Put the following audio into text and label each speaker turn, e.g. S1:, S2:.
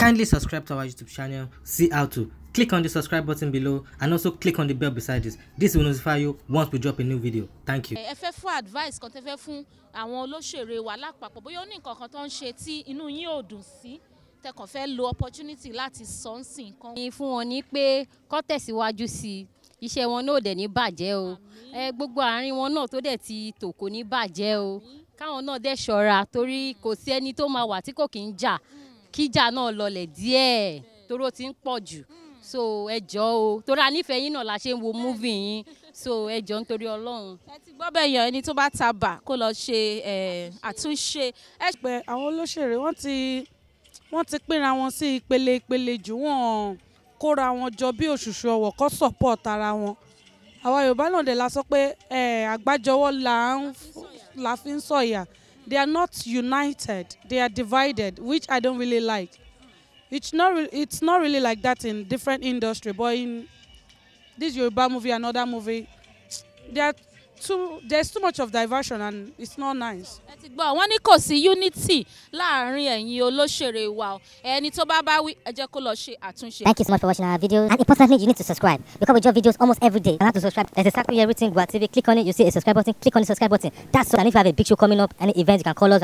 S1: Kindly subscribe to our YouTube channel. See how to. Click on the subscribe button below and also click on the bell beside this. This will notify you once we drop a new video. Thank you.
S2: Ẹ fẹ́ fún advice kan tẹ́ fẹ́ fún àwọn olóṣèré wa lápapọ̀ bóyá ó ní nǹkan kan tó ń ṣe tí inú yín ò dùn sí tẹ́ kàn fẹ́ lo opportunity láti sọ ń sìn kan.
S3: Fún wọn ní pé kó tẹ̀síwájú sí i, iṣẹ́ wọn náà ò dẹ̀ ní bàjẹ́ o. Gbogbo àárín wọn náà tó dẹ̀ ti tò kò ní bàjẹ́ o. Káwọn náà dẹ̀ ṣọ́ra torí kò sí ẹni tó máa wà tí kò kí ń jà. Kíjà náà lọlẹ̀ díẹ̀ torí ó ti ń pọ̀ jù. So ẹ jọ̀ọ́ o torí a nífẹ̀ẹ́ yín náà la ṣe ń wo movie yín, so ẹ jọ̀ọ́ nítorí Ọlọ́run.
S2: Ẹ ti gbọ́ bẹ́ẹ̀ yan ẹni tó bá ta bà kó lọ ṣe àtúnṣe.
S4: Pé àwọn olóṣèré wọ́n ti pínra wọn sí ìpele jù, wọ́n kóra wọn jọ bí òṣùṣù ọwọ̀ kó support ara wọn. Àwa Yorùbá náà dẹ̀ la sọ pé àgbájọwọ́ la fi ń sọ̀yà. They are not united, they are divided, which I don't really like. It's not really like that in different industry, but in this Yoruba movie and other movie, there's too much of diversion and it's not nice.
S2: Ẹ ti gbọ́ wọ́n ní kò sí unity láàárín ẹ̀yin olóṣèré wa o. Ẹni tó bá wí ẹ jẹ́ kó lọ ṣe àtúnṣe.
S5: Thank you so much for watching our videos, and importantly you need to subscribe because we drop videos almost every day. You have to subscribe. There's exactly everything Yoruba TV. Click on it, you see a subscribe button. Click on the subscribe button. That's so that if you have a big show coming up, any event, you can call us.